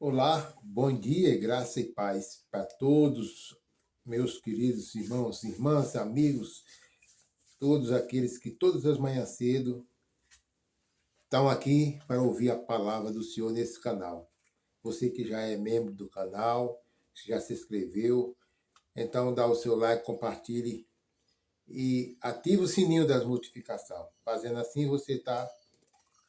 Olá, bom dia, graça e paz para todos, meus queridos irmãos, irmãs, amigos, todos aqueles que todas as manhãs cedo estão aqui para ouvir a palavra do Senhor nesse canal. Você que já é membro do canal, já se inscreveu, então dá o seu like, compartilhe e ative o sininho das notificações. Fazendo assim, você está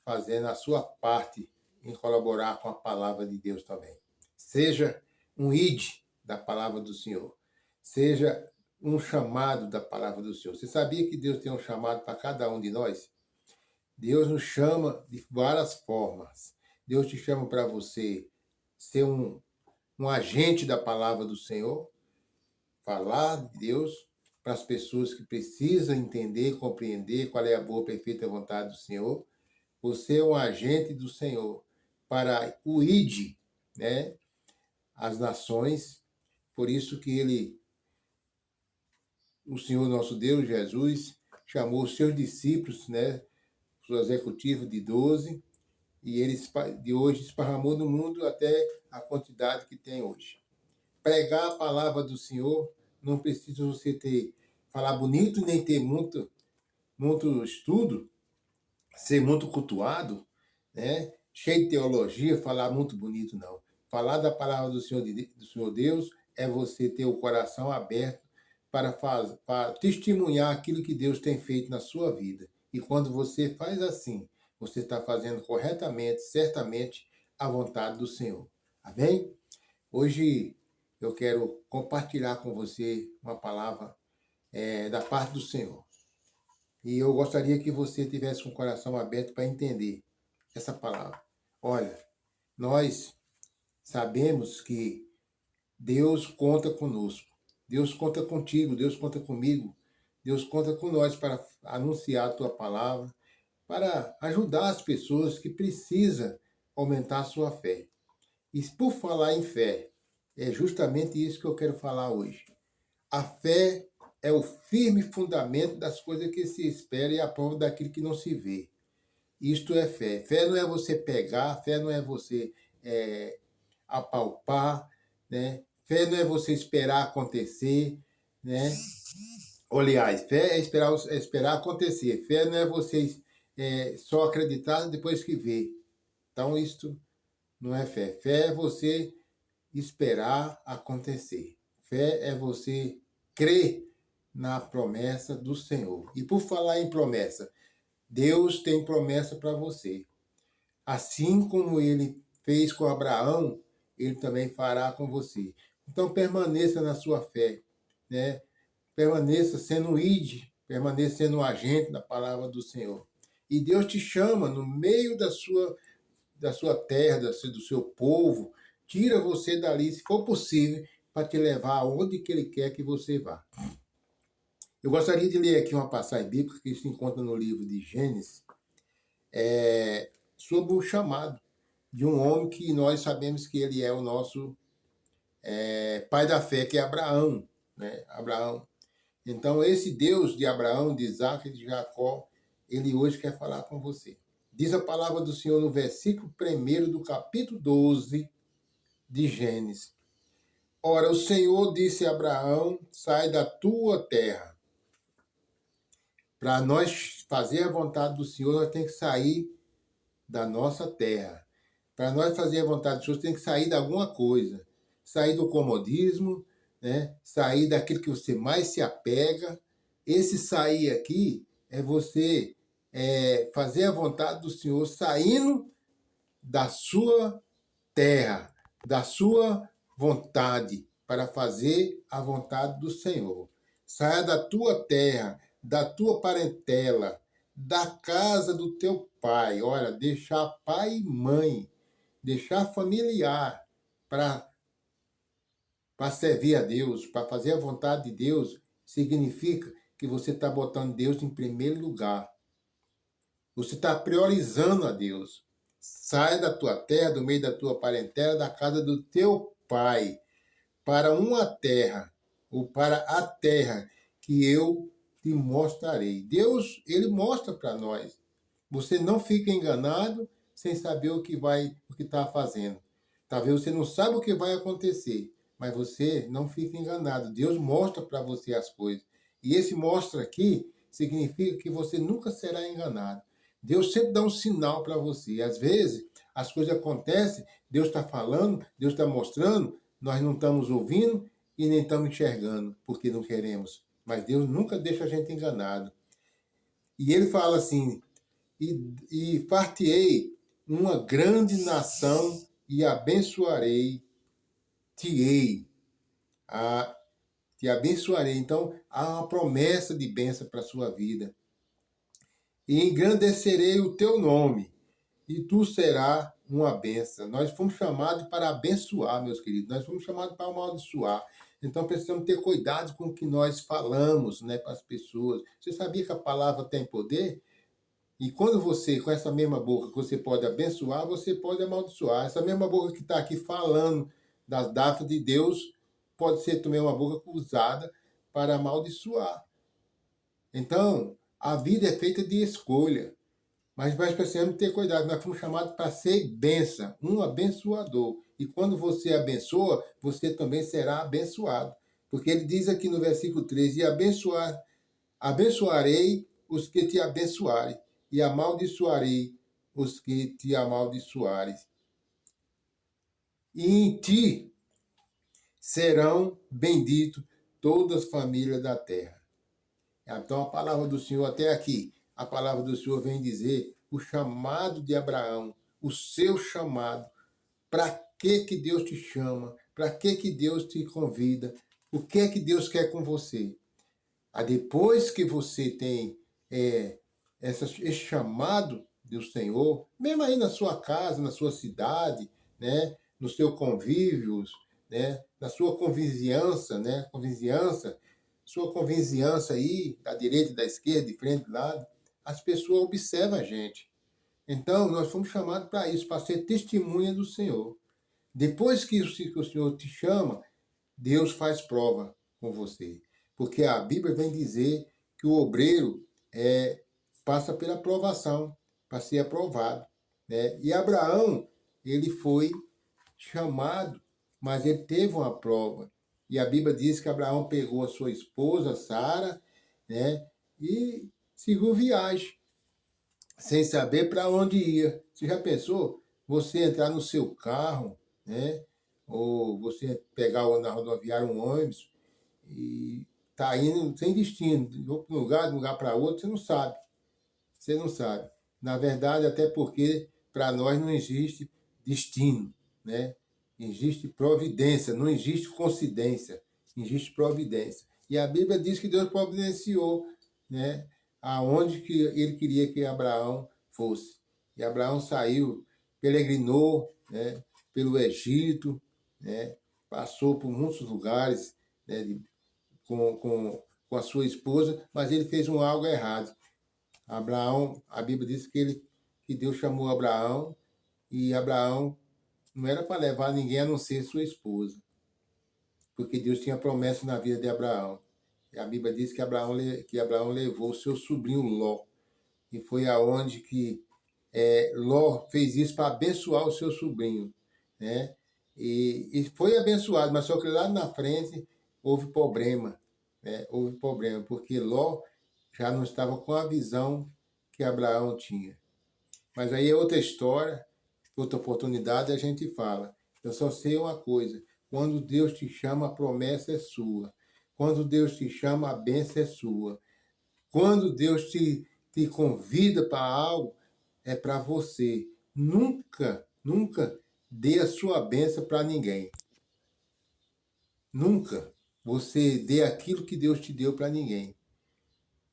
fazendo a sua parte em colaborar com a palavra de Deus também. Seja um id da palavra do Senhor. Seja um chamado da palavra do Senhor. Você sabia que Deus tem um chamado para cada um de nós? Deus nos chama de várias formas. Deus te chama para você ser um agente da palavra do Senhor, falar de Deus para as pessoas que precisam entender, compreender qual é a boa, perfeita vontade do Senhor. Você é um agente do Senhor para o ID, né? As nações. Por isso que o Senhor nosso Deus, Jesus, chamou os seus discípulos, né? Os executivos de 12, e ele de hoje esparramou no mundo até a quantidade que tem hoje. Pregar a palavra do Senhor não precisa você falar bonito, nem ter muito estudo, ser muito cultuado, né? Cheio de teologia, falar muito bonito, não. Falar da palavra do Senhor Deus é você ter o coração aberto para testemunhar aquilo que Deus tem feito na sua vida. E quando você faz assim, você está fazendo corretamente, certamente, a vontade do Senhor. Amém? Hoje eu quero compartilhar com você uma palavra da parte do Senhor. E eu gostaria que você tivesse um coração aberto para entender essa palavra. Olha, nós sabemos que Deus conta conosco. Deus conta contigo, Deus conta comigo. Deus conta com nós para anunciar a tua palavra, para ajudar as pessoas que precisam aumentar a sua fé. E por falar em fé, é justamente isso que eu quero falar hoje. A fé é o firme fundamento das coisas que se espera e a prova daquilo que não se vê. Isto é fé. Fé não é você pegar, fé não é você apalpar, né? Fé não é você esperar acontecer, né? Aliás, fé é esperar acontecer. Fé não é você só acreditar depois que vê. Então, isto não é fé. Fé é você esperar acontecer. Fé é você crer na promessa do Senhor. E por falar em promessa, Deus tem promessa para você. Assim como ele fez com Abraão, ele também fará com você. Então permaneça na sua fé, né? Permaneça sendo permaneça sendo um agente da palavra do Senhor. E Deus te chama no meio da sua terra, do seu povo, tira você dali, se for possível, para te levar aonde que ele quer que você vá. Eu gostaria de ler aqui uma passagem bíblica que se encontra no livro de Gênesis, sobre o chamado de um homem que nós sabemos que ele é o nosso pai da fé, que é Abraão, né? Abraão. Então, esse Deus de Abraão, de Isaac e de Jacó, ele hoje quer falar com você. Diz a palavra do Senhor no versículo 1 do capítulo 12 de Gênesis. Ora, o Senhor disse a Abraão, sai da tua terra. Para nós fazer a vontade do Senhor, nós temos que sair da nossa terra. Para nós fazer a vontade do Senhor, tem que sair de alguma coisa. Sair do comodismo, né? Sair daquilo que você mais se apega. Esse sair aqui é você fazer a vontade do Senhor saindo da sua terra, da sua vontade, para fazer a vontade do Senhor. Saia da tua terra, da tua parentela, da casa do teu pai. Olha, deixar pai e mãe, deixar familiar para servir a Deus, para fazer a vontade de Deus, significa que você está botando Deus em primeiro lugar. Você está priorizando a Deus. Sai da tua terra, do meio da tua parentela, da casa do teu pai, para uma terra, ou para a terra que eu te mostrarei. Deus, ele mostra para nós. Você não fica enganado sem saber o que está fazendo. Talvez você não saiba o que vai acontecer, mas você não fica enganado. Deus mostra para você as coisas. E esse mostra aqui significa que você nunca será enganado. Deus sempre dá um sinal para você. Às vezes, as coisas acontecem, Deus está falando, Deus está mostrando, nós não estamos ouvindo e nem estamos enxergando, porque não queremos. Mas Deus nunca deixa a gente enganado. E ele fala assim, e far-te-ei uma grande nação e abençoarei-te-ei. Te abençoarei. Então, há uma promessa de bênção para a sua vida. E engrandecerei o teu nome, e tu serás uma bênção. Nós fomos chamados para abençoar, meus queridos. Nós fomos chamados para amaldiçoar. Então, precisamos ter cuidado com o que nós falamos, né, para as pessoas. Você sabia que a palavra tem poder? E quando você, com essa mesma boca que você pode abençoar, você pode amaldiçoar. Essa mesma boca que está aqui falando das datas de Deus, pode ser também uma boca usada para amaldiçoar. Então, a vida é feita de escolha. Mas nós precisamos ter cuidado. Nós fomos chamados para ser bênção, um abençoador. E quando você abençoa, você também será abençoado. Porque ele diz aqui no versículo 13, abençoarei os que te abençoarem, e amaldiçoarei os que te amaldiçoarem. E em ti serão benditos todas as famílias da terra. Então a palavra do Senhor até aqui, a palavra do Senhor vem dizer o chamado de Abraão, o seu chamado. Para que Deus te chama? Para que Deus te convida? O que é que Deus quer com você? Depois que você tem esse chamado do Senhor, mesmo aí na sua casa, na sua cidade, né, no seu convívio, né, na sua convizinhança, né, sua convizinhança aí, da direita e da esquerda, de frente e de lado, as pessoas observam a gente. Então, nós fomos chamados para isso, para ser testemunha do Senhor. Depois que o Senhor te chama, Deus faz prova com você. Porque a Bíblia vem dizer que o obreiro passa pela provação, para ser aprovado. Né? E Abraão, ele foi chamado, mas ele teve uma prova. E a Bíblia diz que Abraão pegou a sua esposa, Sara, né? E seguiu viagem, sem saber para onde ia. Você já pensou? Você entrar no seu carro, né? Ou você pegar na rodoviária um ônibus e tá indo sem destino, de um lugar para outro, você não sabe. Você não sabe. Na verdade, até porque para nós não existe destino, né? Existe providência, não existe coincidência, existe providência. E a Bíblia diz que Deus providenciou, né, aonde que ele queria que Abraão fosse. E Abraão saiu, peregrinou, né, pelo Egito, né, passou por muitos lugares, né, com a sua esposa, mas ele fez algo errado. Abraão, a Bíblia diz que Deus chamou Abraão e Abraão não era para levar ninguém a não ser sua esposa, porque Deus tinha promessa na vida de Abraão. E a Bíblia diz que Abraão levou o seu sobrinho Ló, e foi aonde que Ló fez isso para abençoar o seu sobrinho, né? E foi abençoado, mas só que lá na frente houve problema, né? Houve problema, porque Ló já não estava com a visão que Abraão tinha. Mas aí é outra história, outra oportunidade a gente fala. Eu só sei uma coisa, quando Deus te chama, a promessa é sua. Quando Deus te chama, a bênção é sua. Quando Deus te convida para algo, é para você. Nunca, nunca dê a sua bênção para ninguém. Nunca você dê aquilo que Deus te deu para ninguém.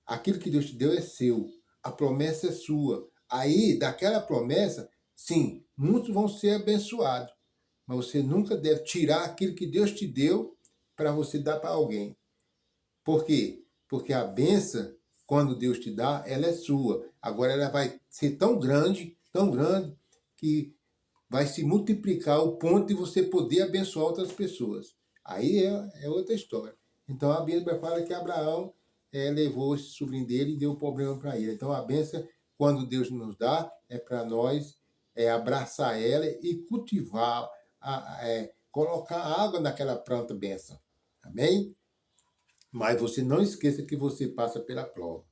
Aquilo que Deus te deu é seu. A promessa é sua. Aí, daquela promessa, sim, muitos vão ser abençoados. Mas você nunca deve tirar aquilo que Deus te deu para você dar para alguém. Por quê? Porque a bênção, quando Deus te dá, ela é sua. Agora ela vai ser tão grande, que vai se multiplicar ao ponto de você poder abençoar outras pessoas. Aí é outra história. Então a Bíblia fala que Abraão levou esse sobrinho dele e deu problema para ele. Então a bênção, quando Deus nos dá, é para nós abraçar ela e cultivar colocar água naquela planta bênção. Amém? Mas você não esqueça que você passa pela prova.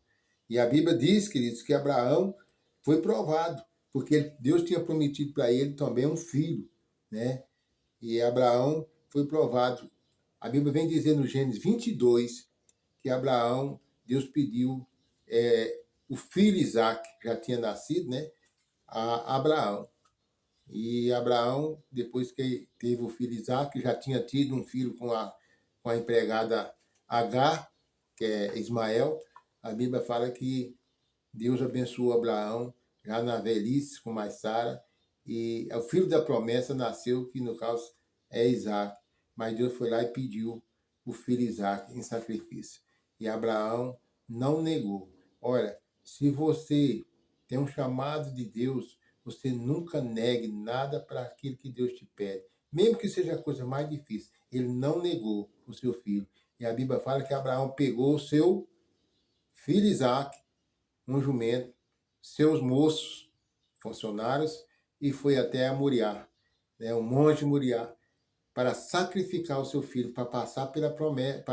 E a Bíblia diz, queridos, que Abraão foi provado, porque Deus tinha prometido para ele também um filho, né? E Abraão foi provado. A Bíblia vem dizer no Gênesis 22 que Abraão, Deus pediu o filho Isaac, já tinha nascido, né? A Abraão. E Abraão, depois que teve o filho Isaac, já tinha tido um filho com a empregada Agar, que é Ismael. A Bíblia fala que Deus abençoou Abraão já na velhice com mais Sara, e o filho da promessa nasceu, que no caso é Isaac. Mas Deus foi lá e pediu o filho Isaac em sacrifício. E Abraão não negou. Olha, se você tem um chamado de Deus, você nunca negue nada para aquilo que Deus te pede. Mesmo que seja a coisa mais difícil. Ele não negou o seu filho. E a Bíblia fala que Abraão pegou o seu filho Isaac, um jumento, seus moços, funcionários, e foi até a Moriá, né, o monte Moriá, para sacrificar o seu filho, para passar pela promessa,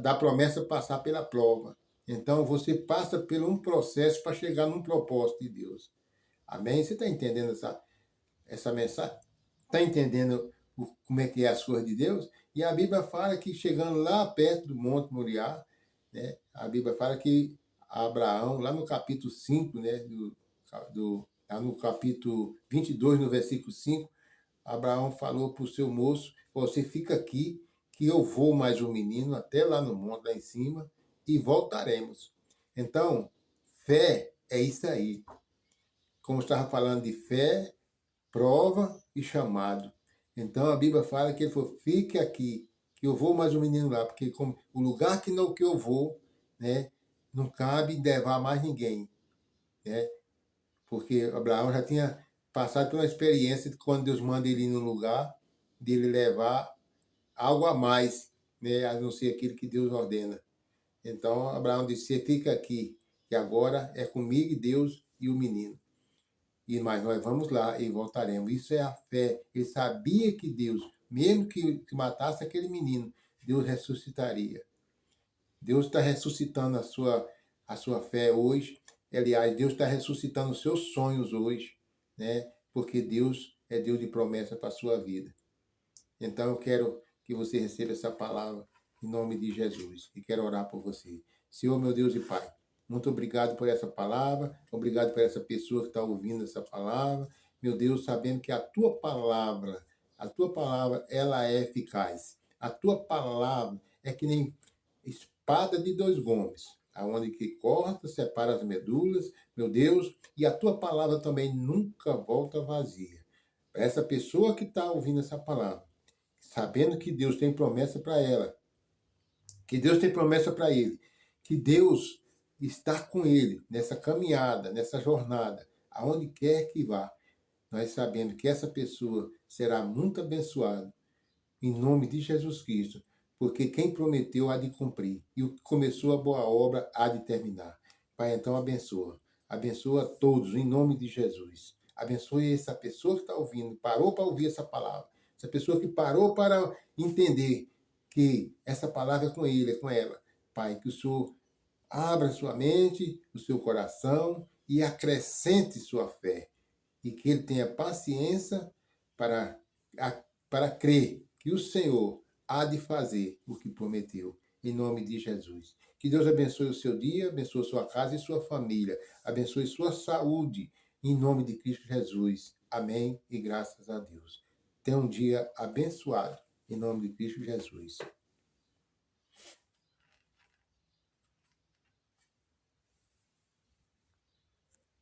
da promessa passar pela prova. Então você passa por um processo para chegar num propósito de Deus. Amém? Você está entendendo essa mensagem? Está entendendo como é que é as coisas de Deus? E a Bíblia fala que chegando lá perto do Monte Moriá, né, a Bíblia fala que Abraão, lá no capítulo 5, né, lá no capítulo 22, no versículo 5, Abraão falou para o seu moço: você fica aqui, que eu vou mais um menino até lá no monte, lá em cima, e voltaremos. Então, fé é isso aí. Como estava falando de fé, prova e chamado. Então a Bíblia fala que ele falou: fique aqui, que eu vou mais um menino lá, porque como o lugar que eu vou, né, não cabe levar mais ninguém, né? Porque Abraão já tinha passado por uma experiência de quando Deus manda ele ir num lugar, dele levar algo a mais, né, a não ser aquilo que Deus ordena. Então Abraão disse: fica aqui, que agora é comigo, Deus e o menino. Mas nós vamos lá e voltaremos. Isso é a fé. Ele sabia que Deus, mesmo que matasse aquele menino, Deus ressuscitaria. Deus está ressuscitando a sua fé hoje. Aliás, Deus está ressuscitando os seus sonhos hoje, né? Porque Deus é Deus de promessa para a sua vida. Então eu quero que você receba essa palavra em nome de Jesus. E quero orar por você. Senhor, meu Deus e Pai, muito obrigado por essa palavra. Obrigado por essa pessoa que está ouvindo essa palavra. Meu Deus, sabendo que a tua palavra, ela é eficaz. A tua palavra é que nem espada de dois gumes, aonde que corta, separa as medulas, meu Deus, e a tua palavra também nunca volta vazia. Para essa pessoa que está ouvindo essa palavra, sabendo que Deus tem promessa para ela, que Deus tem promessa para ele, que Deus está com ele nessa caminhada, nessa jornada, aonde quer que vá, nós sabemos que essa pessoa será muito abençoada, em nome de Jesus Cristo, porque quem prometeu há de cumprir, e o que começou a boa obra há de terminar. Pai, então abençoa todos, em nome de Jesus. Abençoe essa pessoa que está ouvindo, parou para ouvir essa palavra, essa pessoa que parou para entender que essa palavra é com ele, é com ela. Pai, que o Senhor abra sua mente, o seu coração e acrescente sua fé. E que ele tenha paciência para, para crer que o Senhor há de fazer o que prometeu. Em nome de Jesus. Que Deus abençoe o seu dia, abençoe sua casa e sua família. Abençoe sua saúde. Em nome de Cristo Jesus. Amém e graças a Deus. Tenha um dia abençoado. Em nome de Cristo Jesus.